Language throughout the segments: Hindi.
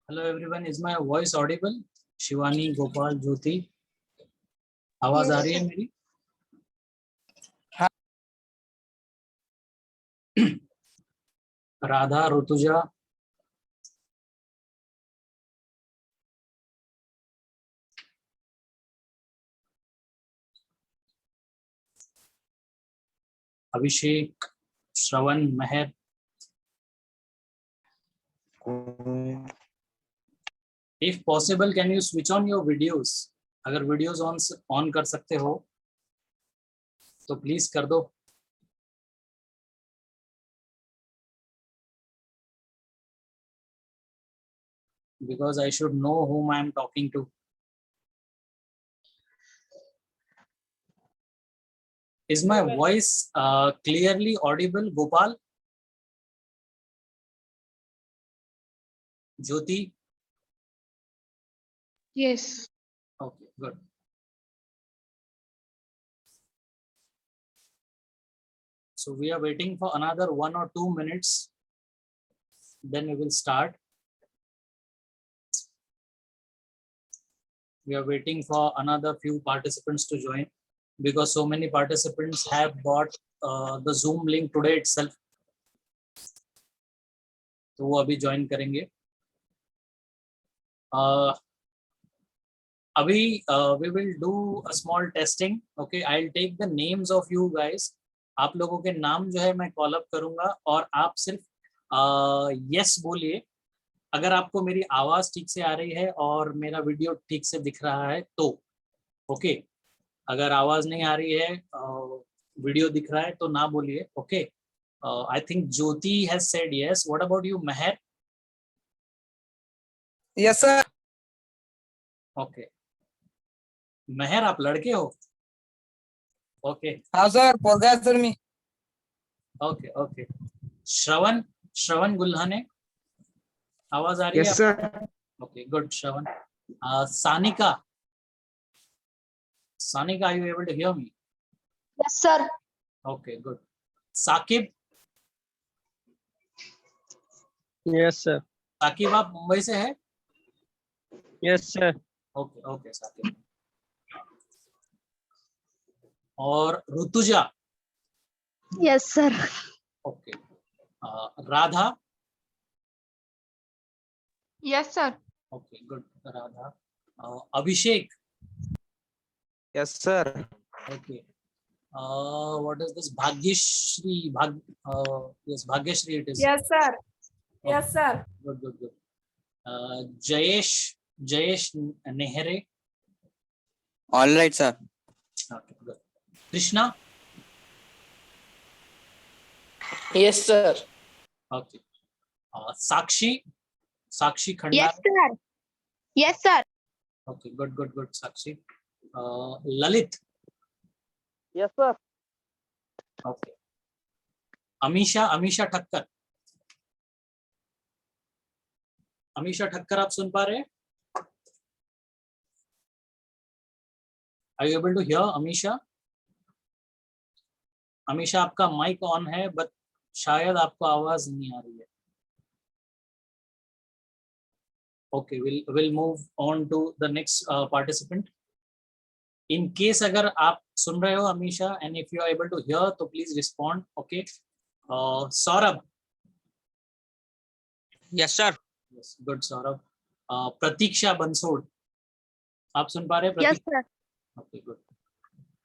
Hello everyone, is my voice audible? Shivani, Gopal, ज्योति, आवाज आ रही है मेरी? हाँ। राधा, ऋतुजा, अभिषेक, श्रवण, मेहर. If possible, can you switch on your videos? अगर वीडियोस ऑन कर सकते हो तो प्लीज कर दो. Because I should know whom I am talking to. Is my voice clearly audible, Gopal? Jyoti? Yes. Okay, good. So we are waiting for another 1 or 2 minutes. Then we will start. We are waiting for another few participants to join because so many participants have bought the Zoom link today itself. तो वो अभी ज्वाइन करेंगे. अभी we will do a small testing. Okay, I'll take the names of you guys. आप लोगों के नाम जो है मैं कॉल अप करूंगा और आप सिर्फ यस बोलिए अगर आपको मेरी आवाज ठीक से आ रही है और मेरा वीडियो ठीक से दिख रहा है तो. ओके, अगर आवाज नहीं आ रही है वीडियो दिख रहा है तो ना बोलिए. Okay, I think Jyoti has said yes. What about you Mehar? Yes sir. Okay, Mehar आप लड़के हो? ओके. हाँ सर, पोरगा सर मी. Okay okay. श्रवण, श्रवण गुल्हाने, आवाज आ रही है? Yes sir. Okay, good. Shravan. Sanika, Sanika, are you able to hear me? Yes, sir. Okay, good. Saqib, yes sir. Saqib आप मुंबई से है? Yes sir. Okay okay Saqib. और Rutuja? Yes, sir. Okay. Radha? Yes, sir. Okay, good. Radha. Abhishek? Yes sir. Okay. what is this? Bhagyashri? Yes, Bhagyashri it is. Yes, sir. Yes, sir. Good, good, good. Jayesh, Jayesh Nehere. All right sir. Okay, good. Krishna. Yes sir. Okay. Sakshi, Sakshi Khandar. Yes, sir. Yes, sir. Okay, good, good, good. Sakshi. Lalit. Yes sir. Okay. Amisha, Amisha Thakkar. Amisha Thakkar आप सुन पा रहे हैं? Are you able to hear Amisha? Amisha आपका माइक ऑन है बट शायद आपको आवाज नहीं आ रही है. Okay, we'll move on to the next participant. In case अगर आप सुन रहे हो Amisha and if you are able to hear तो please respond. Okay. Saurabh. Yes sir. Yes, good Saurabh. Pratiksha Bansod. आप सुन पा रहे हैं? Yes, sir. Okay, good.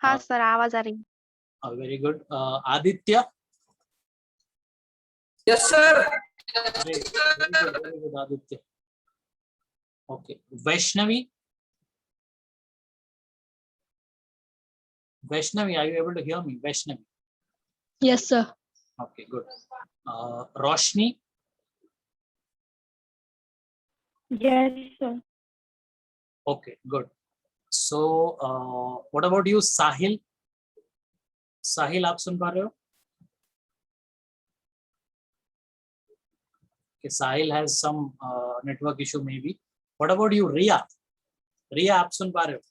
हाँ sir, आवाज आ रही है. Very good. Aditya. Yes sir. Very good, very good, Aditya. Okay. Vaishnavi. Vaishnavi, are you able to hear me? Vaishnavi. Yes, sir. Okay, good. Roshni. Yes, sir. Okay, good. So, what about you, Sahil? Sahil, आप सुन पा रहे हो? Okay, Sahil has some network issue maybe. What about you, Riya? Riya, आप सुन पा रहे हो?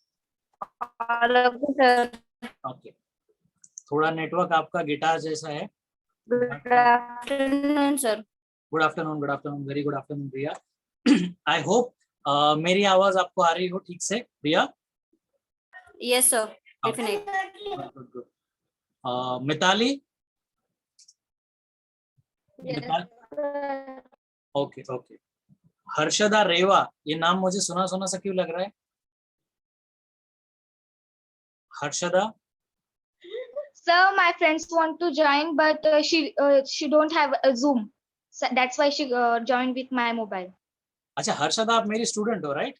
Okay. थोड़ा नेटवर्क आपका गिटार जैसा है. Good afternoon, sir. Good afternoon, good afternoon. Very good afternoon, Riya. I hope मेरी आवाज आपको आ रही हो ठीक से, Priya? Yes, sir. Okay. Definitely. Good. Mitali? Okay okay. Harshada Reva, ये नाम मुझे सुना सुना सा क्यों लग रहा है? Harshada? Sir, my friends want to join, but she don't have a Zoom. So that's why she joined with my mobile. अच्छा, हर्षदा आप मेरी स्टूडेंट हो, right?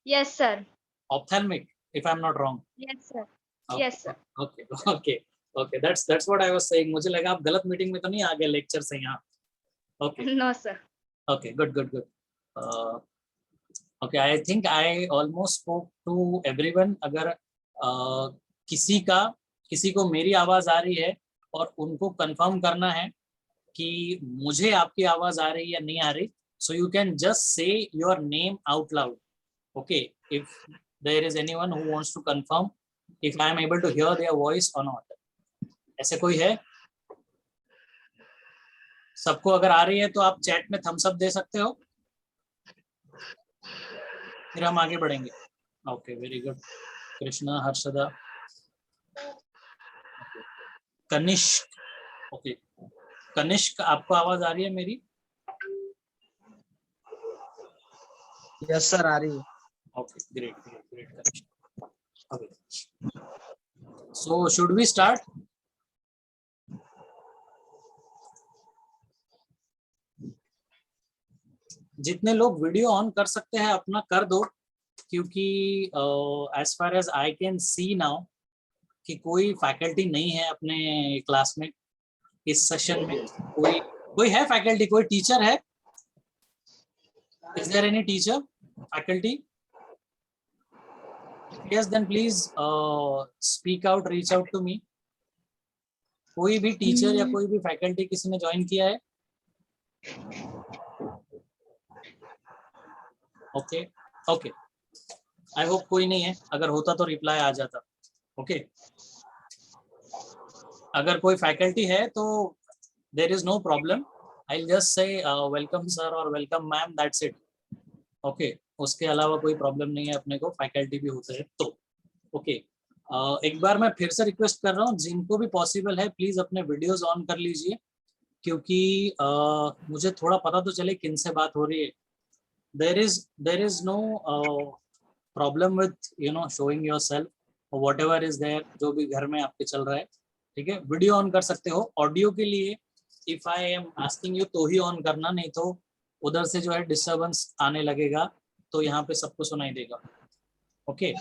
Yes, sir. Ophthalmic, if I am not wrong. Yes, sir. Yes, sir. Okay okay okay, that's what I was saying. मुझे लगा आप गलत मीटिंग में तो नहीं आ गए लेक्चर से यहाँ। Okay No, sir. Okay, good. Okay, I think I almost spoke to everyone. अगर किसी को मेरी आवाज आ रही है और उनको कंफर्म करना है कि मुझे आपकी आवाज आ रही या नहीं आ रही, so you can just say your name out loud. Okay, if there is anyone who wants to confirm if I am able to hear their voice or not. ऐसे कोई है? सबको अगर आ रही है तो आप चैट में थम्स अप दे सकते हो, फिर हम आगे बढ़ेंगे। Okay, very good. Krishna, Harshada, Kanishk. Okay, Kanishk, आपको आवाज आ रही है मेरी? यस सर, आ रही है। Okay, great. Okay. So should we start? जितने लोग वीडियो ऑन कर सकते हैं अपना कर दो, क्योंकि as far as I can see now कि कोई फैकल्टी नहीं है अपने क्लास में इस सेशन में। कोई है फैकल्टी? कोई टीचर है? Is there any teacher, faculty? Yes, then please speak out, reach out to me. कोई भी टीचर या कोई भी फैकल्टी किसी ने ज्वाइन किया है? ओके, आई होप कोई नहीं है। अगर होता तो रिप्लाई आ जाता। ओके, अगर कोई फैकल्टी है तो there is no problem, I will just say welcome sir और welcome ma'am, that's it. Okay, उसके अलावा कोई प्रॉब्लम नहीं है अपने को, फैकल्टी भी होते हैं तो। ओके, एक बार मैं फिर से रिक्वेस्ट कर रहा हूँ, जिनको भी पॉसिबल है प्लीज अपने वीडियोस ऑन कर लीजिए, क्योंकि मुझे थोड़ा पता तो चले किन से बात हो रही है। there is no problem with showing yourself or whatever is there, जो भी घर में आपके चल रहा है, ठीक है। वीडियो ऑन कर सकते हो। ऑडियो के लिए if I am asking you तो ही ऑन करना, नहीं तो उधर से जो है डिस्टर्बेंस आने लगेगा, तो यहाँ पे सबको सुनाई देगा। ओके,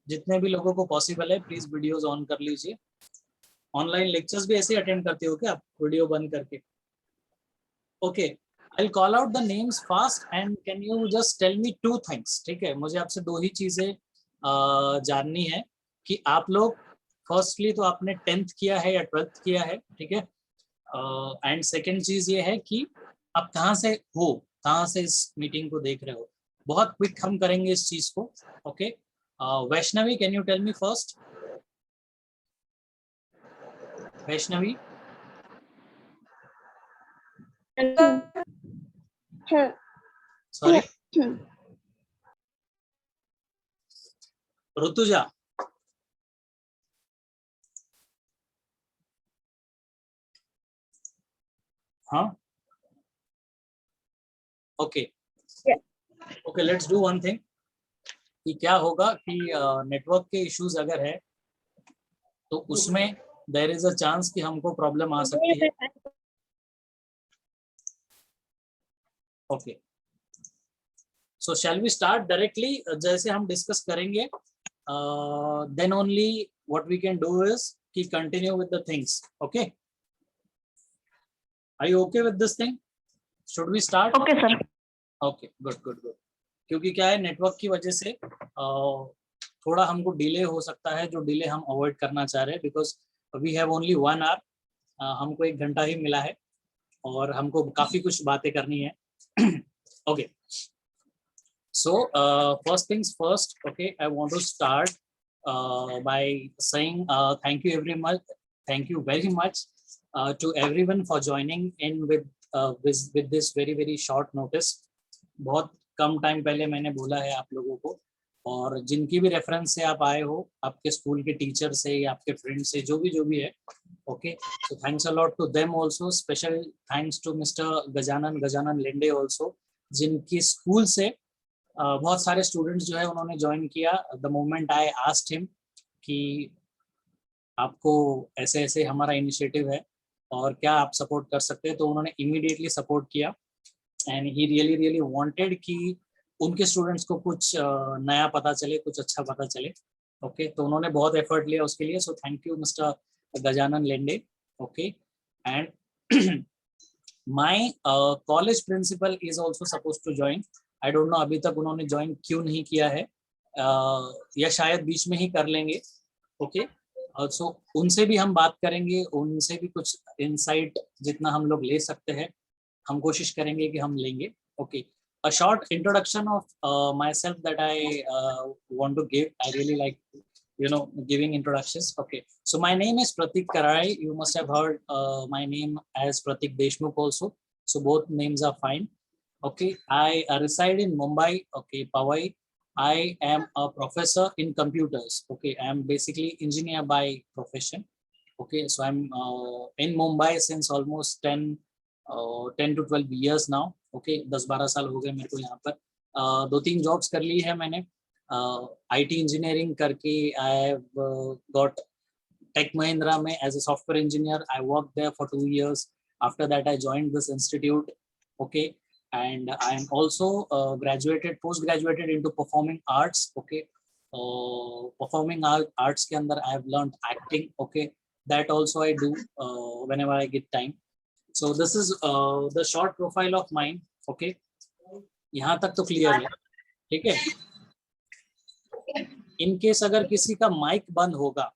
जितने भी लोगों को पॉसिबल है प्लीज वीडियोस ऑन कर लीजिए। ऑनलाइन लेक्चर्स भी ऐसे अटेंड करते हो क्या आप, वीडियो बंद करके? Okay, I'll call out the names fast and can you just tell me two things, ठीक है। मुझे आपसे दो ही चीजें जाननी है कि आप लोग फर्स्टली तो आपने 10th किया है या 12th किया है, ठीक है। एंड सेकंड चीज ये है कि आप कहाँ से हो, कहाँ से इस मीटिंग को देख रहे हो। बहुत क्विक हम करेंगे इस चीज को। Okay, Vaishnavi, can you tell me first? Vaishnavi? Sorry, Rutuja? हाँ, okay okay, let's do one thing कि क्या होगा कि नेटवर्क के इश्यूज अगर है तो उसमें देयर इज अ चांस कि हमको प्रॉब्लम आ सकती है। Okay, so shall we start directly? जैसे हम डिस्कस करेंगे then only what we can do is कि continue with the things. Okay, are you okay with this thing? Should we start? Okay, sir. Okay, good. क्योंकि क्या है, नेटवर्क की वजह से थोड़ा हमको डिले हो सकता है, जो डिले हम अवॉइड करना चाह रहे हैं, because we have only 1 hour, हमको 1 घंटा ही मिला है और हमको काफी कुछ बातें करनी है। Okay, so first things first, okay, I want to start by saying thank you very much to everyone for joining in with this very short notice. बहुत कम टाइम पहले मैंने बोला है आप लोगों को, और जिनकी भी रेफरेंस से आप आए हो, आपके स्कूल के टीचर से या आपके फ्रेंड से, जो भी है, okay, so thanks a lot to them also, special thanks to mister Gajanan Lende also, जिनकी स्कूल से बहुत सारे स्टूडेंट्स जो है उन्होंने ज्वाइन किया the moment I asked him कि आपको ऐसे ऐसे हमारा इनिशिएटिव है और क्या आप सपोर्ट कर सकते हैं, तो उन्होंने इमीडिएटली सपोर्ट किया एंड ही रियली वांटेड कि उनके स्टूडेंट्स को कुछ नया पता चले, कुछ अच्छा पता चले, ओके, तो उन्होंने बहुत एफर्ट लिया उसके लिए, so thank you mister Gajanan Lende, okay, and my college principal is also suppose to join, I don't know अभी तक उन्होंने ज्वाइन क्यों नहीं किया है, या शायद बीच में ही कर लेंगे, ओके, सो उनसे भी हम बात करेंगे, उनसे भी कुछ इंसाइट जितना हम लोग ले सकते हैं हम कोशिश करेंगे कि हम लेंगे, okay, a short introduction of myself that I want to give. I really like, giving introductions. Okay, so my name is Pratik Karai. You must have heard my name as Pratik Deshmukh also. So both names are fine. Okay, I reside in Mumbai. Okay, Powai. I am a professor in computers. Okay, I am basically engineer by profession. Okay, so I'm in Mumbai since almost 10 to 12 years now. Okay, 10-12 साल हो गए मेरे को यहाँ पर, 2-3 जॉब्स कर ली है मैंने, आईटी इंजीनियरिंग करके I have got Tech Mahindra में as a software engineer, I work there for 2 years, after that I joined this institute, okay, and I am also post graduated into performing arts, okay, performing arts के अंदर I have learned acting, okay, that also I do whenever I get time. So this is the short profile of mine. Okay, यहाँ तक तो क्लियर है, ठीक है. इन केस अगर किसी का माइक बंद होगा,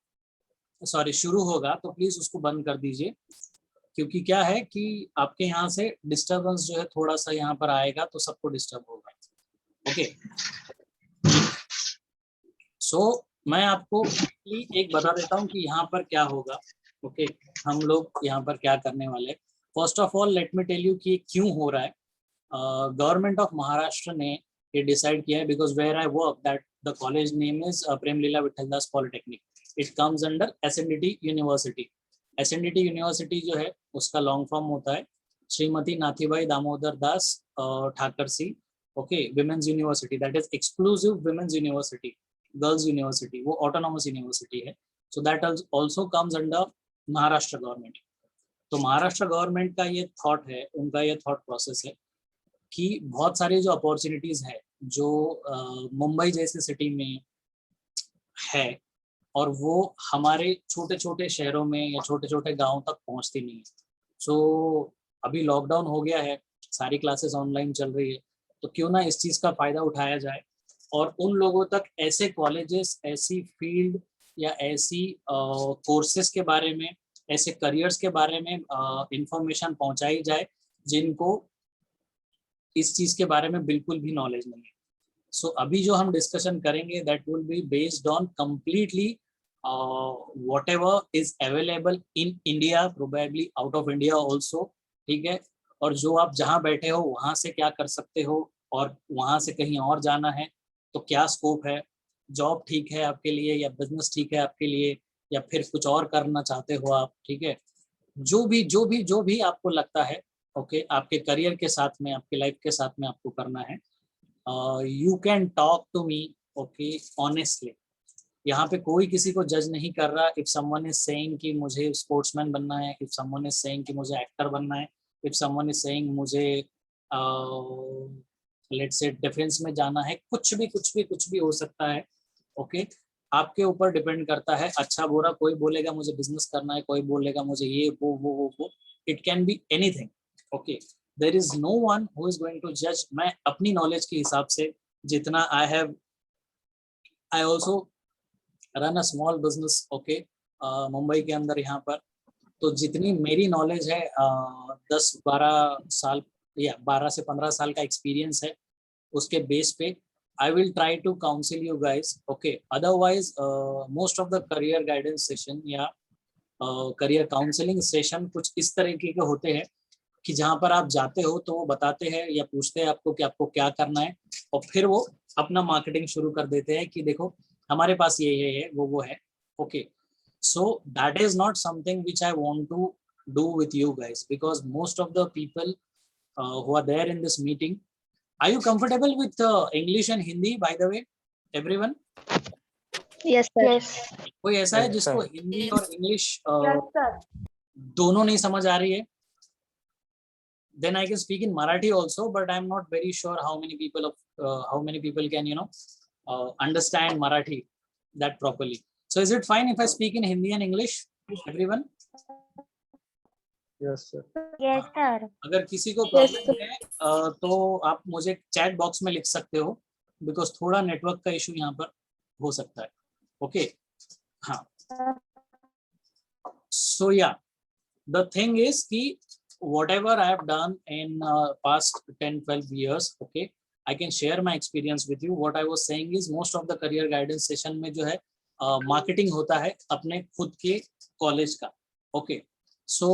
सॉरी शुरू होगा, तो प्लीज उसको बंद कर दीजिए, क्योंकि क्या है कि आपके यहाँ से डिस्टरबेंस जो है थोड़ा सा यहाँ पर आएगा, तो सबको डिस्टर्ब होगा. ओके, सो मैं आपको एक बता देता हूँ कि यहाँ पर क्या होगा. ओके, हम लोग यहाँ पर क्या करने वाले. First of all let me tell you कि क्यों हो रहा है. गवर्नमेंट ऑफ महाराष्ट्र ने ये डिसाइड किया है, because where I work that the college name is Prem Leela Vithaldas polytechnic. It comes under SNDT university. SNDT university जो है उसका लॉन्ग फॉर्म होता है Shrimati Nathibai Damodar Das Thackersey, okay, women's university, that is exclusive women's university, girls university, वो ऑटोनॉमस यूनिवर्सिटी है. So that also comes under Maharashtra government. तो महाराष्ट्र गवर्नमेंट का ये थॉट है, उनका ये थॉट प्रोसेस है कि बहुत सारी जो अपॉर्चुनिटीज है जो मुंबई जैसे सिटी में है, और वो हमारे छोटे छोटे शहरों में या छोटे छोटे गांवों तक पहुंचती नहीं है. सो अभी लॉकडाउन हो गया है, सारी क्लासेस ऑनलाइन चल रही है, तो क्यों ना इस चीज़ का फायदा उठाया जाए और उन लोगों तक ऐसे कॉलेजेस, ऐसी फील्ड या ऐसी कोर्सेज के बारे में, ऐसे करियर्स के बारे में इंफॉर्मेशन पहुंचाई जाए जिनको इस चीज के बारे में बिल्कुल भी नॉलेज नहीं है. सो अभी जो हम डिस्कशन करेंगे that will be based on completely whatever is available in India, probably out of India also, ठीक है. और जो आप जहाँ बैठे हो वहाँ से क्या कर सकते हो, और वहाँ से कहीं और जाना है तो क्या स्कोप है, जॉब ठीक है आपके लिए या बिजनेस ठीक है आपके लिए, या फिर कुछ और करना चाहते हो आप, ठीक है. जो भी आपको लगता है, ओके, आपके करियर के साथ में, आपके लाइफ के साथ में आपको करना है, you can talk to me, okay, honestly. यहाँ पे कोई किसी को जज नहीं कर रहा. इफ समवन इज सेइंग कि मुझे स्पोर्ट्समैन बनना है, इफ समवन इज सेइंग कि मुझे एक्टर बनना है, इफ समवन इज सेइंग मुझे लेट्स से डिफेंस में जाना है, कुछ भी हो सकता है. ओके, आपके ऊपर डिपेंड करता है, अच्छा बुरा. कोई बोलेगा मुझे बिजनेस करना है, कोई बोलेगा मुझे ये वो. It can be anything. Okay, there is no one who is going to जज. मैं अपनी नॉलेज के हिसाब से जितना I also run a small business, okay, Mumbai के अंदर यहाँ पर. तो जितनी मेरी नॉलेज है, 10-12 साल या 12 से 15 साल का एक्सपीरियंस है, उसके बेस पे I will try to counsel you guys. Okay, otherwise most of the career guidance session या career counseling session कुछ इस तरीके के होते हैं कि जहाँ पर आप जाते हो तो वो बताते हैं या पूछते हैं आपको कि आपको क्या करना है, और फिर वो अपना मार्केटिंग शुरू कर देते हैं कि देखो हमारे पास ये है वो है. Okay, so that is not something which I want to do with you guys, because most of the people who are there in this meeting, are you comfortable with English and Hindi, by the way, everyone? Yes, sir. Yes. कोई ऐसा है जिसको हिंदी और इंग्लिश दोनों नहीं समझ आ रही है? Then I can speak in Marathi also, but I'm not very sure how many people can understand Marathi that properly. So is it fine if I speak in Hindi and English, everyone? Yes, sir. Yes, sir. अगर किसी को प्रॉब्लम है तो आप मुझे चैट बॉक्स में लिख सकते हो, बिकॉज थोड़ा नेटवर्क का इशू यहाँ पर हो सकता है. ओके, हाँ. सो या द थिंग इज कि whatever I have done in past 10-12 years, okay, I can share my experience with you. What I was saying is most of the career guidance session में जो है marketing होता है अपने खुद के college का. Okay, so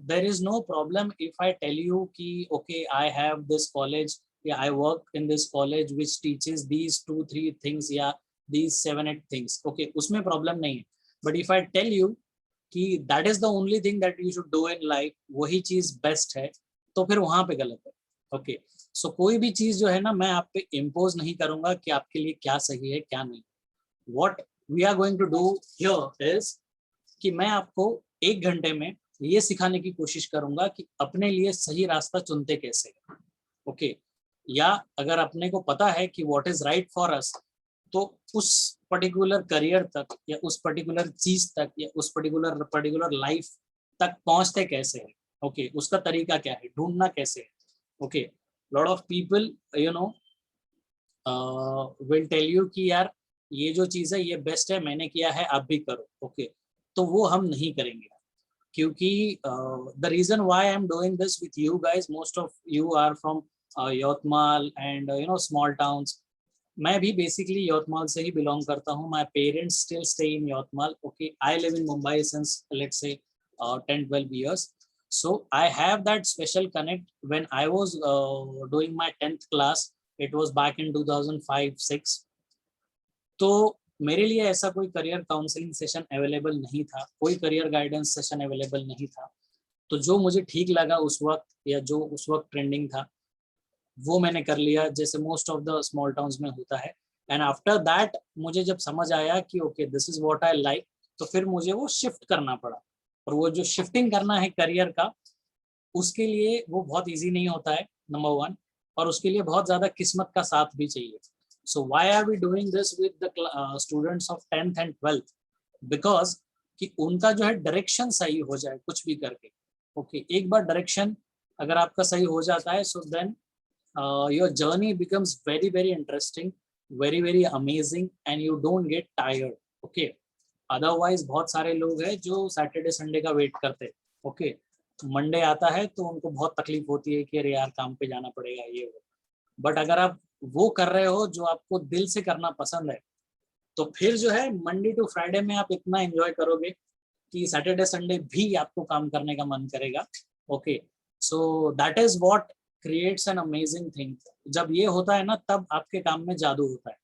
there is no problem if I tell you कि okay, I have this college, yeah, I work in this college which teaches these 2-3 things या these 7-8 things. Okay, उसमें problem नहीं है. But if I tell you कि that is the only thing that you should do in life, वही चीज बेस्ट है, तो फिर वहां पे गलत है. ओके, सो कोई भी चीज जो है ना, मैं आप पे इम्पोज नहीं करूंगा कि आपके लिए क्या सही है क्या नहीं. What we are going to do here is कि मैं आपको 1 घंटे में ये सिखाने की कोशिश करूंगा कि अपने लिए सही रास्ता चुनते कैसे. ओके, या अगर अपने को पता है कि what is right for us, तो उस पर्टिकुलर करियर तक या उस पर्टिकुलर चीज तक या उस पर्टिकुलर लाइफ तक पहुंचते कैसे हैं. ओके, उसका तरीका क्या है, ढूंढना कैसे है. Okay, lot of people will tell you कि यार ये जो चीज है ये बेस्ट है, मैंने किया है आप भी करो. ओके, तो वो हम नहीं करेंगे, क्योंकि the reason why I am doing this with you guys, most of you are from Yavatmal and small towns. मैं भी बेसिकली यवतमाल से ही बिलोंग करता हूँ. My parents still stay in Yavatmal. Okay, I live in Mumbai since let's say 10-12 years. So I have that special connect. When I was doing my 10th class, it was back in 2005-06. तो मेरे लिए ऐसा कोई करियर काउंसलिंग सेशन अवेलेबल नहीं था, कोई करियर गाइडेंस सेशन अवेलेबल नहीं था. तो जो मुझे ठीक लगा उस वक्त या जो उस वक्त ट्रेंडिंग था वो मैंने कर लिया, जैसे most of the small towns में होता है. एंड आफ्टर दैट मुझे जब समझ आया कि okay this is what I like, तो फिर मुझे वो शिफ्ट करना पड़ा. और वो जो शिफ्टिंग करना है करियर का, उसके लिए वो बहुत इजी नहीं होता है, नंबर 1, और उसके लिए बहुत ज़्यादा किस्मत का साथ भी चाहिए. So why are we doing this with the students of 10th and 12th? Because कि उनका जो है डायरेक्शन सही हो जाए कुछ भी करके. ओके, एक बार डायरेक्शन अगर आपका सही हो जाता है, so then your journey becomes very very interesting, very very amazing, and you don't get tired. Okay, otherwise बहुत सारे लोग हैं जो सैटरडे संडे का वेट करते हैं. ओके, मंडे आता है तो उनको बहुत तकलीफ होती है कि अरे यार काम पे जाना पड़ेगा ये वो. बट अगर आप वो कर रहे हो जो आपको दिल से करना पसंद है, तो फिर जो है मंडे टू फ्राइडे में आप इतना एंजॉय करोगे कि सैटरडे संडे भी आपको काम करने का मन करेगा. Okay, so that is what creates an amazing thing. जब ये होता है ना, तब आपके काम में जादू होता है.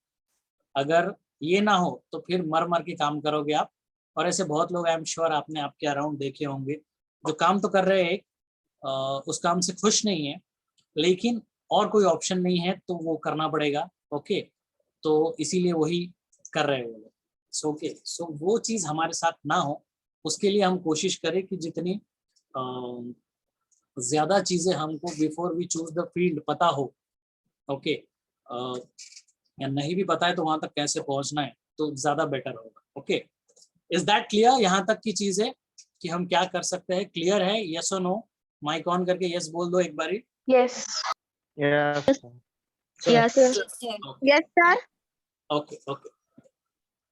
अगर ये ना हो तो फिर मर के काम करोगे आप. और ऐसे बहुत लोग आई एम श्योर आपने आपके अराउंड देखे होंगे जो काम तो कर रहे हैं, उस काम से खुश नहीं है, लेकिन और कोई ऑप्शन नहीं है तो वो करना पड़ेगा. ओके, तो इसीलिए वही कर रहे हो लोग. सो ओके, सो वो चीज़ हमारे साथ ना हो, उसके लिए हम कोशिश करें कि जितनी ज्यादा चीजें हमको before we choose the field पता हो. ओके, या नहीं भी पता है तो वहां तक कैसे पहुंचना है तो ज्यादा बेटर होगा. Okay, is that clear? यहाँ तक की चीज है कि हम क्या कर सकते हैं. क्लियर है? यस और नो? माइक ऑन करके यस बोल दो एक बारी. Yes. Yes. Yes. Yes, sir. Okay okay,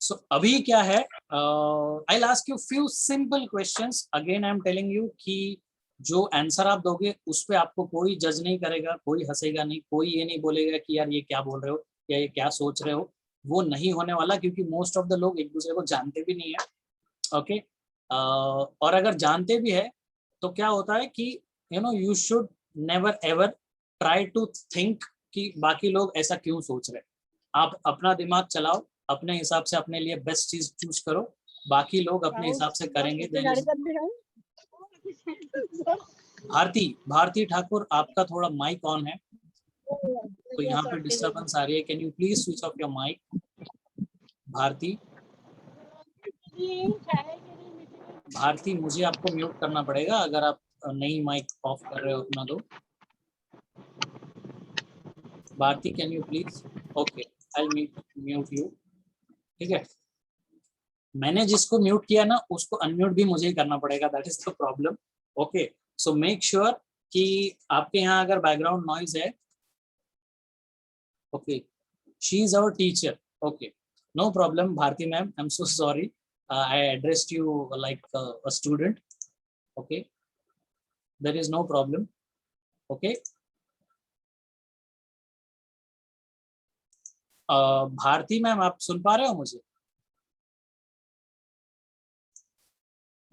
so अभी क्या है, I will ask you few simple questions. Again I am telling you कि जो आंसर आप दोगे उस पर आपको कोई जज नहीं करेगा, कोई हंसेगा नहीं, कोई ये नहीं बोलेगा कि यार ये क्या बोल रहे हो या ये क्या सोच रहे हो. वो नहीं होने वाला, क्योंकि मोस्ट ऑफ द लोग एक दूसरे को जानते भी नहीं है. ओके, और अगर जानते भी है तो क्या होता है कि you should never ever try to think कि बाकी लोग ऐसा क्यों सोच रहे हैं. आप अपना दिमाग चलाओ, अपने हिसाब से अपने लिए बेस्ट चीज चूज करो, बाकी लोग अपने हिसाब से करेंगे. भारती ठाकुर, आपका थोड़ा माइक ऑन है, तो यहाँ पे डिस्टरबेंस आ रही है. Can you please switch off your mike? Bharti, मुझे आपको म्यूट करना पड़ेगा अगर आप नहीं माइक ऑफ कर रहे हो अपना. दो Bharti, can you please? Okay, I mute you. ठीक है, मैंने जिसको म्यूट किया ना उसको अनम्यूट भी मुझे ही करना पड़ेगा. That is the problem. Okay, so make sure कि आपके यहाँ अगर बैकग्राउंड नॉइज है. Okay, she is our teacher. Okay, no problem, Bharti ma'am, I'm so sorry, I addressed you like a student. Okay, there is no problem. Okay, Bharti ma'am, आप सुन पा रहे हो मुझे?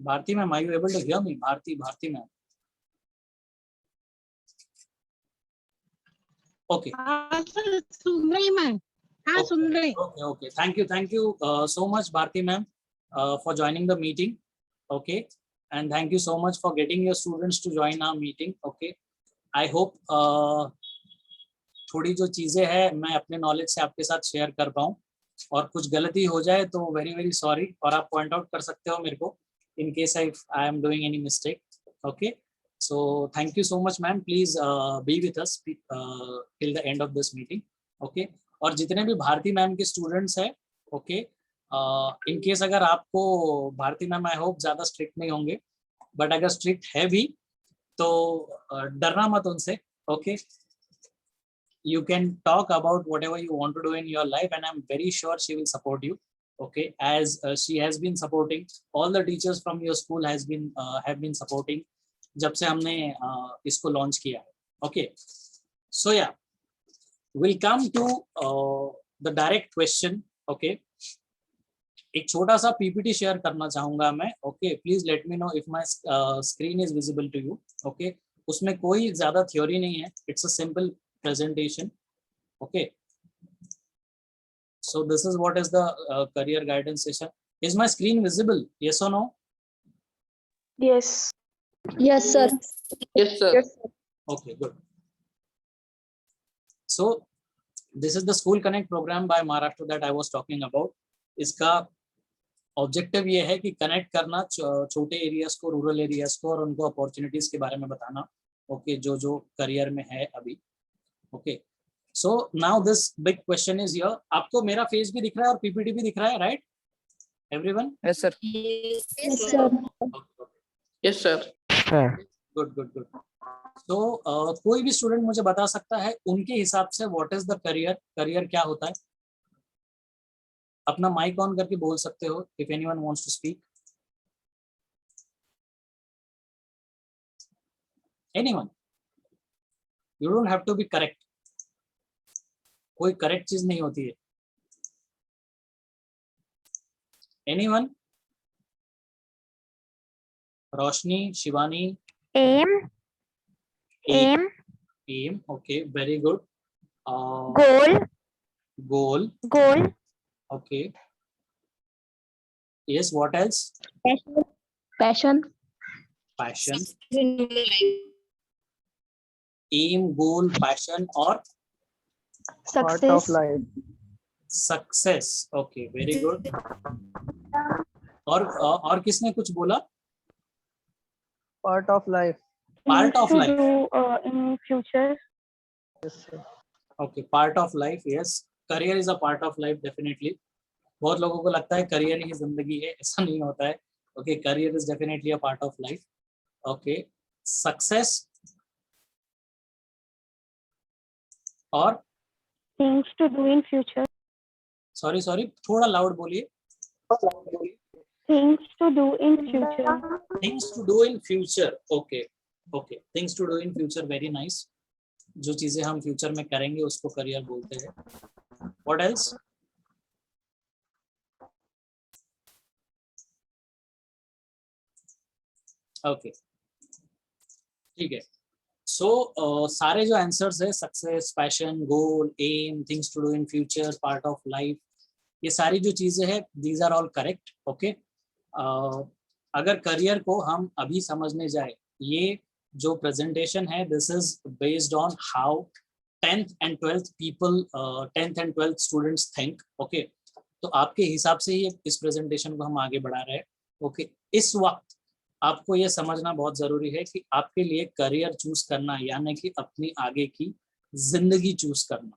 Bharti ma'am, are you able to hear me? Bharti ma'am. Okay. सुन रही मैं. हाँ, सुन रही. Okay. Thank you so much, Bharti ma'am, for joining the meeting. Okay, and thank you so much for getting your students to join our meeting. Okay, I hope थोड़ी जो चीजें हैं मैं अपने नॉलेज से आपके साथ शेयर कर पाऊँ, और कुछ गलती हो जाए तो वेरी सॉरी, और आप पॉइंट आउट कर सकते हो मेरे को in case I am doing any mistake. Okay, so thank you so much ma'am, please be with us till the end of this meeting. Okay, और जितने भी भारती मैम के स्टूडेंट्स हैं, ओके, इन केस अगर आपको भारती मैम आई होप ज़्यादा स्ट्रिक्ट नहीं होंगे, बट अगर स्ट्रिक्ट है भी तो डरना मत उनसे. Okay, you can talk about whatever you want to do in your life, and I'm very sure she will support you. Okay, as she has been supporting, all the teachers from your school have been supporting जब से हमने इसको लॉन्च किया है. Okay, so yeah, we'll come to the direct question. Okay, एक छोटा सा पीपीटी शेयर करना चाहूंगा मैं. Okay, please let me know if my screen is visible to you. Okay, उसमें कोई ज्यादा थ्योरी नहीं है, it's a simple presentation. Okay, so this is what is the career guidance session. Is my screen visible? Yes or no? Yes. Yes, sir. Yes, sir. Okay, good. So this is the School Connect program by Maharashtra that I was talking about. इसका ऑब्जेक्टिव ये है कि कनेक्ट करना छोटे एरियाज को, रूरल एरियाज को, और उनको अपॉर्चुनिटीज के बारे में बताना. ओके, जो करियर में है अभी. Okay, so now this big question is here. आपको मेरा फेस भी दिख रहा है और पीपीटी भी दिख रहा है, right everyone? Yes, sir. Yes, sir. Yes, sir. Good. तो कोई भी स्टूडेंट मुझे बता सकता है उनके हिसाब से व्हाट इज द करियर क्या होता है? अपना माइक ऑन करके बोल सकते हो if anyone wants to speak. Anyone? You don't have to be correct, कोई करेक्ट चीज नहीं होती है. Anyone? Roshni, Shivani? Aim. Okay, very good. Goal. Okay, yes, what else? Passion. Aim, goal, passion, or Success. success. Okay, very good. और किसने कुछ बोला? Part of life. Part of life. Do in future. Yes, sir. Okay, part of life. Yes, career is a part of life definitely. बहुत लोगों को लगता है करियर ही जिंदगी है, ऐसा नहीं होता है. Okay, career is definitely a part of life. Okay, success और Things to do in future. sorry, थोड़ा loud बोलिए. Things to do in future. Things to do in future. Okay, things to do in future, very nice. जो चीजें हम फ्यूचर में करेंगे उसको करियर बोलते हैं. What else? Okay, ठीक है। सो सारे जो आंसर्स है, success, passion, goal, aim, things to do in future, part of life, ये सारी जो चीजें हैं, these are all correct. Okay, अगर करियर को हम अभी समझने जाए, ये जो प्रेजेंटेशन है this is based on how 10th and 12th people 10th and 12th students think. Okay, तो आपके हिसाब से ही इस प्रेजेंटेशन को हम आगे बढ़ा रहे हैं। ओके, इस वक्त आपको ये समझना बहुत जरूरी है कि आपके लिए करियर चूज करना यानी कि अपनी आगे की जिंदगी चूज करना।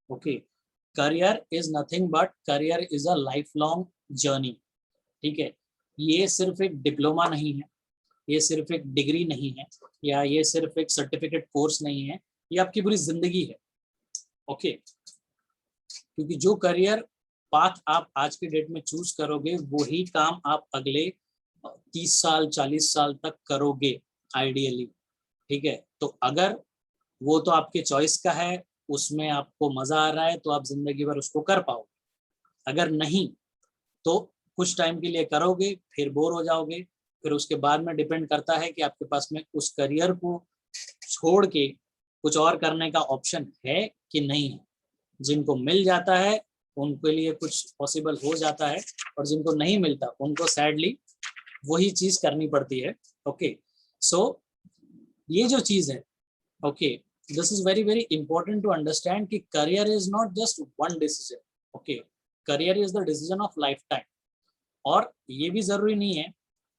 Okay, career is nothing but career is a life long journey. ठीक है, ये सिर्फ एक डिप्लोमा नहीं है, ये सिर्फ एक डिग्री नहीं है, या ये सिर्फ एक सर्टिफिकेट कोर्स नहीं है, ये आपकी पूरी जिंदगी है। ओके, क्योंकि जो करियर पाथ आप आज के डेट में चूज करोगे वही काम आप अगले 30 साल 40 साल तक करोगे आइडियली। ठीक है, तो अगर वो तो आपके चॉइस का है, उसमें आपको मजा आ रहा है तो आप जिंदगी भर उसको कर पाओगे, अगर नहीं तो कुछ टाइम के लिए करोगे फिर बोर हो जाओगे, फिर उसके बाद में डिपेंड करता है कि आपके पास में उस करियर को छोड़ के कुछ और करने का ऑप्शन है कि नहीं है। जिनको मिल जाता है उनके लिए कुछ पॉसिबल हो जाता है, और जिनको नहीं मिलता उनको सैडली वही चीज करनी पड़ती है। ओके, सो ये जो चीज है, okay, this is very very important to understand कि career is not just one decision. Okay, career is the decision of life time. और ये भी जरूरी नहीं है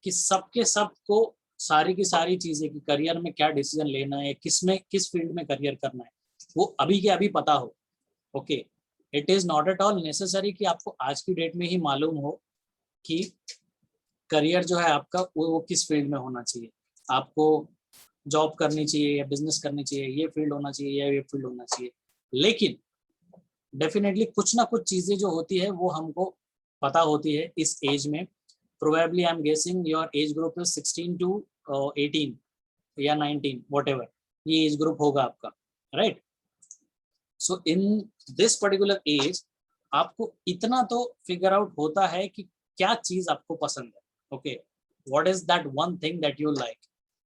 कि सबके सबको सारी की सारी चीजें कि करियर में क्या डिसीजन लेना है, किस फील्ड में करियर करना है, वो अभी के अभी पता हो। Okay, it is not at all necessary कि आपको आज की डेट में ही मालूम हो कि करियर जो है आपका वो किस फील्ड में होना चाहिए। आपको जॉब करनी चाहिए या बिजनेस करनी चाहिए, ये फील्ड होना चाहिए या ये फील्ड होना चाहिए, लेकिन डेफिनेटली कुछ ना कुछ चीजें जो होती है वो हमको पता होती है इस एज में। Probably I am guessing your age group is 16 to 18 या 19, व्हाटएवर ये एज ग्रुप होगा आपका, right. So in this particular age आपको इतना तो फिगर आउट होता है कि क्या चीज आपको पसंद है। Okay, what is that one thing that you like.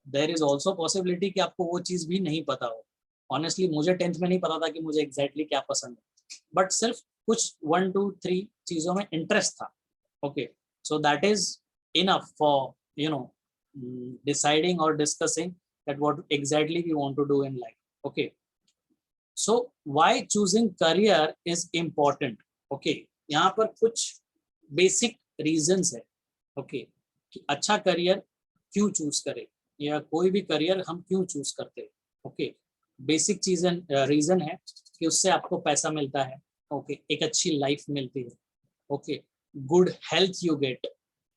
There is also possibility कि आपको वो चीज भी नहीं पता हो। ऑनेस्टली मुझे 10th में नहीं पता था कि मुझे एग्जैक्टली क्या पसंद है, बट सिर्फ कुछ 1 2 3 चीजों में इंटरेस्ट था। Okay, so that is enough for deciding और discussing that what exactly we want to do in life. Okay, so why choosing career is important. Okay, यहाँ पर कुछ बेसिक रीजंस है। ओके, कि अच्छा करियर क्यों चूज करें या कोई भी करियर हम क्यों चूज करते हैं। ओके, बेसिक चीज रीजन है कि उससे आपको पैसा मिलता है। ओके, एक अच्छी लाइफ मिलती है। Okay, good health you get.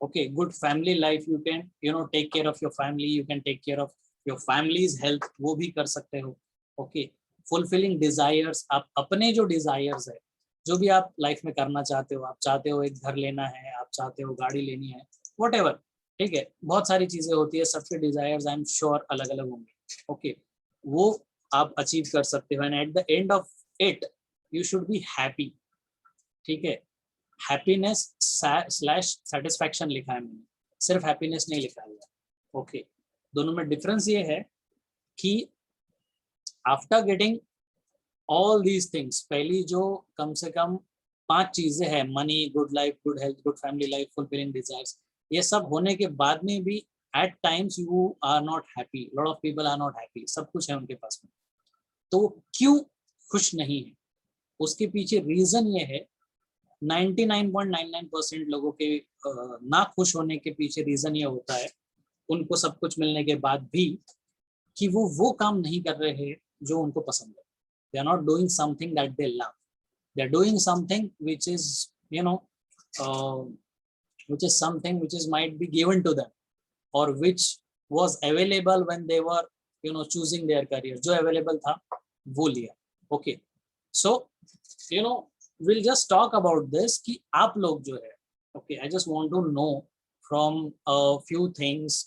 Okay, good family life, you can take care of your family, you can take care of your family's health, वो भी कर सकते हो। ओके, फुलफिलिंग डिजायर्स, आप अपने जो डिजायर्स है, जो भी आप लाइफ में करना चाहते हो, आप चाहते हो एक घर लेना है, आप चाहते हो गाड़ी लेनी है, व्हाटएवर, ठीक है, बहुत सारी चीजें होती है, सबके डिजायर्स आई एम श्योर अलग अलग होंगे। ओके, वो आप अचीव कर सकते हो, and at the end of it you should be happy. ठीक है, हैप्पीनेस स्लैश सेटिस्फैक्शन लिखा है मैंने, सिर्फ हैप्पीनेस नहीं लिखा हुआ। ओके, दोनों में डिफरेंस ये है कि after getting all these things, पहली जो कम से कम 5 चीजें हैं, money, good life, good health, good family life, fulfilling desires, ये सब होने के बाद में भी at times you are not happy, lot of people are not happy, सब कुछ है उनके पास में, तो क्यों खुश नहीं है, उसके पीछे रीजन ये है। 99.99% लोगों के ना खुश होने के पीछे रीजन ये होता है, उनको सब कुछ मिलने के बाद भी, कि वो काम नहीं कर रहे हैं जो उनको पसंद है। They are not doing something that they love. They are doing something which is, which is something which is might be given to them, or which was available when they were, choosing their career. जो available था वो लिया। Okay, so we'll just talk about this कि आप लोग जो है, okay, I just want to know from a few things,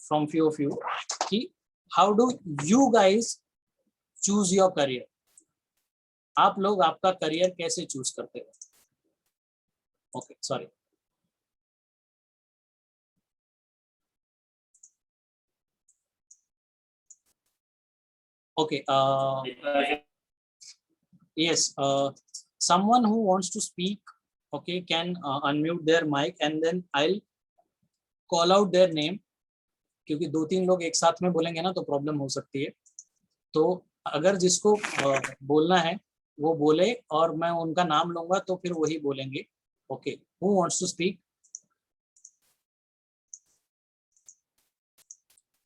from few of you, कि how do you guys choose your career? आप लोग आपका करियर कैसे चूज करते हो? Okay, sorry, Okay. Yes. Someone who wants to speak, okay, can unmute their mic and then I'll call out their name. क्योंकि 2-3 लोग एक साथ में बोलेंगे ना तो प्रॉब्लम हो सकती है. तो अगर जिसको बोलना है वो बोले और मैं उनका नाम लूंगा तो फिर वही बोलेंगे. Okay. Who wants to speak?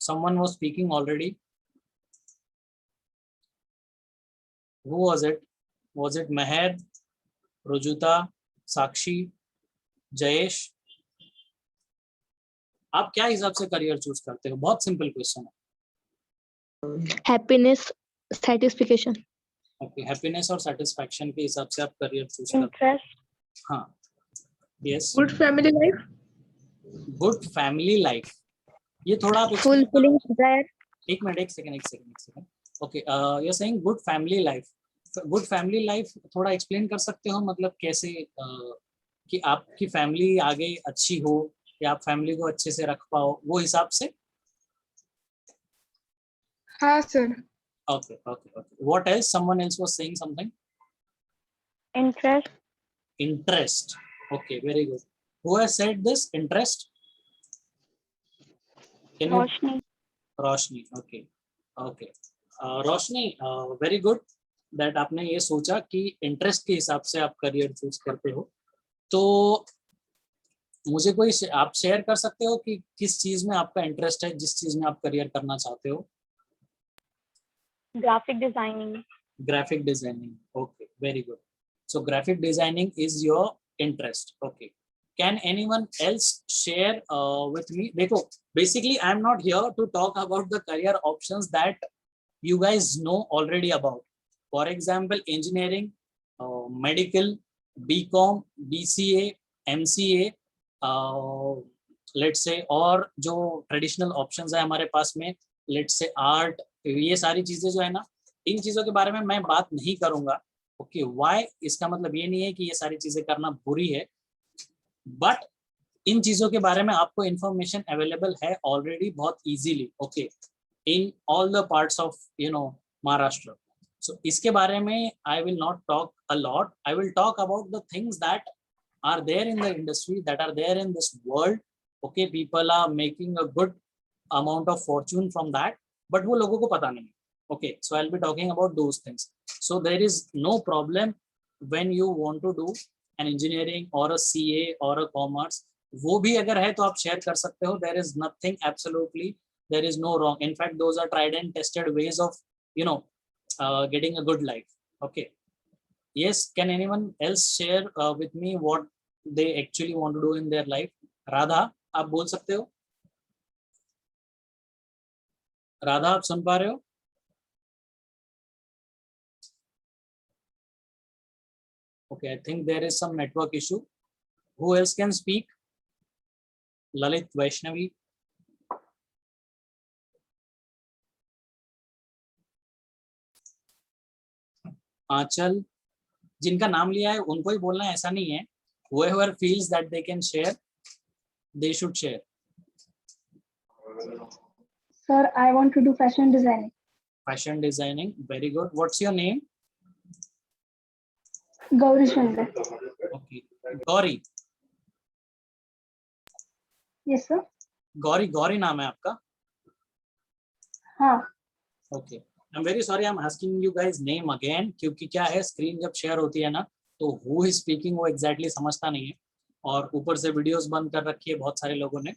Someone was speaking already. Who was it? Was it Meher, Rujuta, Sakshi, Jayesh? आप क्या हिसाब से करियर चूज करते हो? बहुत सिंपल क्वेश्चन है. Happiness, satisfaction. ओके, हैप्पीनेस और सेटिस्फैक्शन के हिसाब से आप करियर चूज करते Interest. हो. हाँ. Yes. Good family life. Good family life. ये थोड़ा आप Fulfilling desire. एक second. Okay, you are saying good family life. Good family life थोड़ा एक्सप्लेन कर सकते हो, मतलब कैसे कि आपकी फैमिली आगे अच्छी हो या आप फैमिली को अच्छे से रख पाओ, वो हिसाब से. हाँ sir. Okay. What else? Someone else was saying something. Interest. Interest. Okay, very good. Who has said this? Interest. Can you? Roshni. Roshni. Okay. Roshni, very good that आपने ये सोचा कि इंटरेस्ट के हिसाब से आप करियर चूज करते हो. तो मुझे कोई आप शेयर कर सकते हो कि किस चीज में आपका इंटरेस्ट है, जिस चीज में आप करियर करना चाहते हो? Graphic designing. Graphic designing. Okay, very good. So graphic designing is your interest. Okay. Can anyone else share with me? Dekho, basically I am not here to talk about the career options that you guys know already about. For example, engineering, medical, BCom, BCA, MCA, let's say, और जो ट्रेडिशनल ऑप्शंस है हमारे पास में, let's say आर्ट, ये सारी चीजें जो है ना, इन चीजों के बारे में मैं बात नहीं करूंगा. Okay, why? इसका मतलब ये नहीं है कि ये सारी चीजें करना बुरी है, बट इन चीजों के बारे में आपको इंफॉर्मेशन अवेलेबल है ऑलरेडी बहुत easily. Okay, in all the parts of Maharashtra. So इसके बारे में I will not talk a lot. I will talk about the things that are there in the industry, that are there in this world. Okay, people are making a good amount of fortune from that, but वो लोगों को पता नहीं. Okay, so I'll be talking about those things. So there is no problem when you want to do an engineering or a CA or a commerce. वो भी अगर है तो आप शेयर कर सकते हो. There is nothing, absolutely there is no wrong. In fact, those are tried and tested ways of getting a good life. Okay. Yes, can anyone else share with me what they actually want to do in their life? Radha, आप बोल सकते हो? राधा, आप सुन पा रहे हो? Okay, I think there is some network issue. Who else can speak? Lalit, Vaishnavi. आंचल, जिनका नाम लिया है उनको ही बोलना है, ऐसा नहीं है. Whoever feels that they can share, they should share. Sir, I want to do fashion designing. Fashion designing, very good. What's your name? Gauri Shankar. Okay, Gauri. Yes, sir. Gauri नाम है आपका? हाँ. Okay, I'm very sorry, I'm asking you guys name again, क्योंकि क्या है, स्क्रीन जब शेयर होती है ना तो who is speaking वो exactly समझता नहीं है, और ऊपर से वीडियोस बंद कर रखी है बहुत सारे लोगों ने,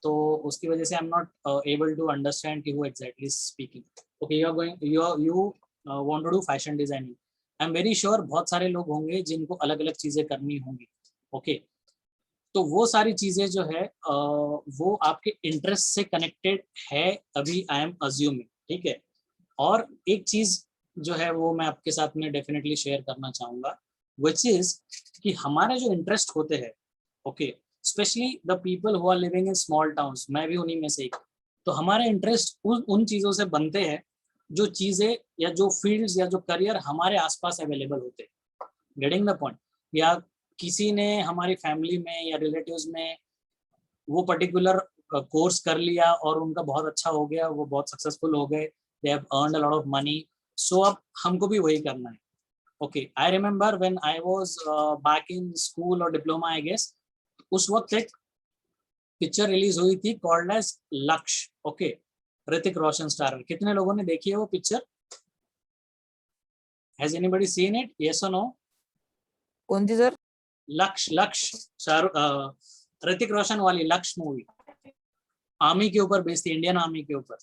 तो उसकी वजह से I'm not able to understand कि who exactly is speaking. Okay, you want to do fashion designing. I'm very sure बहुत सारे लोग होंगे जिनको अलग अलग चीजें करनी होंगी. Okay, तो वो सारी चीजें जो है वो आपके इंटरेस्ट से कनेक्टेड है अभी, आई एम अज्यूमिंग. ठीक है, और एक चीज जो है वो मैं आपके साथ में डेफिनेटली शेयर करना चाहूंगा, विच इज कि हमारे जो इंटरेस्ट होते हैं, okay, specially the people who are living in small towns, मैं भी उन्हीं में से एक, तो हमारे इंटरेस्ट उन चीजों से बनते हैं जो चीजें या जो फील्ड्स या जो करियर हमारे आसपास अवेलेबल होते हैं. Getting the point? या किसी ने हमारी फैमिली में या रिलेटिव्स में वो पर्टिकुलर कोर्स कर लिया और उनका बहुत अच्छा हो गया, वो बहुत सक्सेसफुल हो गए, they have earned a lot of money. So अब हमको भी वही करना है. Okay, I remember when I was back in school or diploma, I guess, उस वक्त एक पिक्चर रिलीज हुई थी कॉल्ड एज लक्ष्य. Okay, Hrithik Roshan star. कितने लोगों ने देखी है वो picture? Has anybody seen it? Yes और नो? कौन सी सर? लक्ष्य ऋतिक रोशन वाली लक्ष्य मूवी, आर्मी के ऊपर बेस्ड थी, इंडियन आर्मी के ऊपर.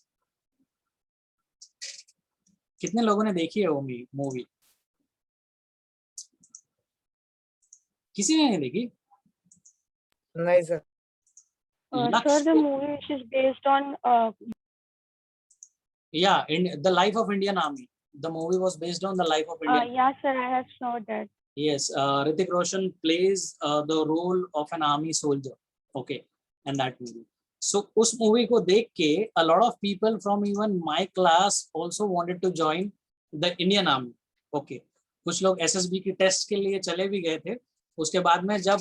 कितने लोगों ने देखी है वो मूवी? किसी ने नहीं देखी? नहीं sir. Sir, the movie is based on Yeah, in the life of Indian Army. The movie was based on the life of Indian. yeah, sir, I have saw that. Yes, Hrithik Roshan plays the role of an army soldier. Okay, in that movie. So उस movie को देख के a lot of people from even my class also wanted to join the Indian Army. Okay, कुछ लोग SSB की टेस्ट के लिए चले भी गए थे. उसके बाद में जब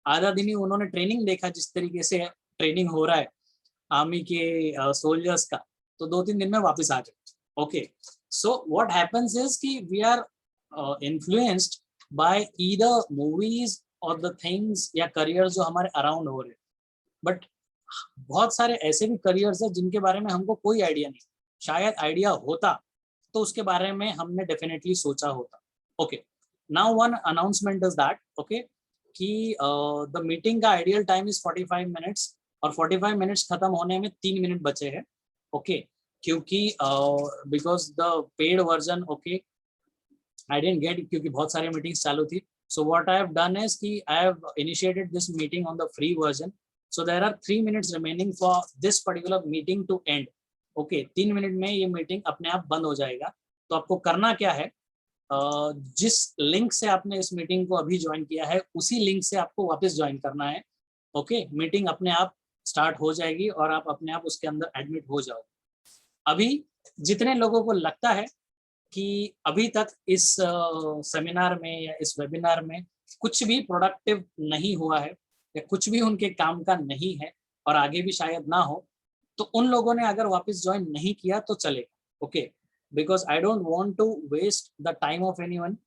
आधा दिन ही उन्होंने ट्रेनिंग देखा, जिस तरीके से ट्रेनिंग हो रहा है आर्मी के सोल्जर्स का, तो 2-3 दिन में वापस आ गए. Okay, so what happens is कि we are influenced by either movies और द थिंग्स या करियर्स जो हमारे अराउंड हो रहे हैं. बट बहुत सारे ऐसे भी करियर्स हैं जिनके बारे में हमको कोई आइडिया नहीं. शायद आइडिया होता तो उसके बारे में हमने डेफिनेटली सोचा होता. Okay, now one announcement is that okay कि द मीटिंग का आइडियल टाइम इज 45 मिनट्स और 45 मिनट्स खत्म होने में 3 मिनट बचे हैं. ओके, क्योंकि because the paid version okay I didn't get, क्योंकि बहुत सारी मीटिंग्स चालू थी. So what I have done is कि I have initiated this meeting on the free version. So there are 3 minutes remaining for this particular meeting to end. Okay, 3 minute में ये मीटिंग अपने आप बंद हो जाएगा. तो आपको करना क्या है, जिस लिंक से आपने इस मीटिंग को अभी ज्वाइन किया है उसी लिंक से आपको वापस ज्वाइन करना है. ओके, मीटिंग अपने आप स्टार्ट हो जाएगी और आप अपने आप उसके अंदर एडमिट हो जाओगे. अभी जितने लोगों को लगता है कि अभी तक इस सेमिनार में या इस वेबिनार में कुछ भी प्रोडक्टिव नहीं हुआ है या कुछ भी उनके काम का नहीं है और आगे भी शायद ना हो, तो उन लोगों ने अगर वापस ज्वाइन नहीं किया तो चलेगा. Okay, because I don't want to waste the time of anyone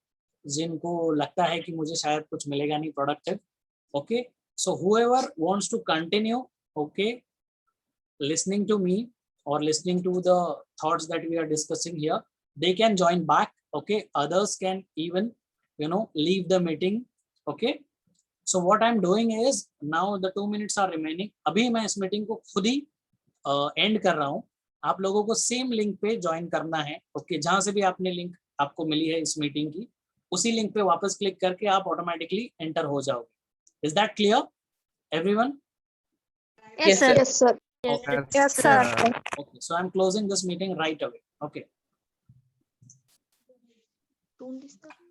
जिनको लगता है कि मुझे शायद कुछ मिलेगा नहीं productive. Okay, so whoever wants to continue okay listening to me or listening to the thoughts that we are discussing here, they can join back. Okay, others can even leave the meeting. Okay, so what I'm doing is now the 2 minutes are remaining. अभी मैं इस मीटिंग को खुद ही एंड कर रहा हूँ. आप लोगों को सेम लिंक पे ज्वाइन करना है. ओके, जहां से भी आपने लिंक आपको मिली है इस मीटिंग की, उसी लिंक पे वापस क्लिक करके आप ऑटोमेटिकली एंटर हो जाओगे. Is that clear everyone? Yes, sir. Yes, sir. Okay. Yes, sir. Okay, so I'm closing this meeting right away. Okay. Don't disturb.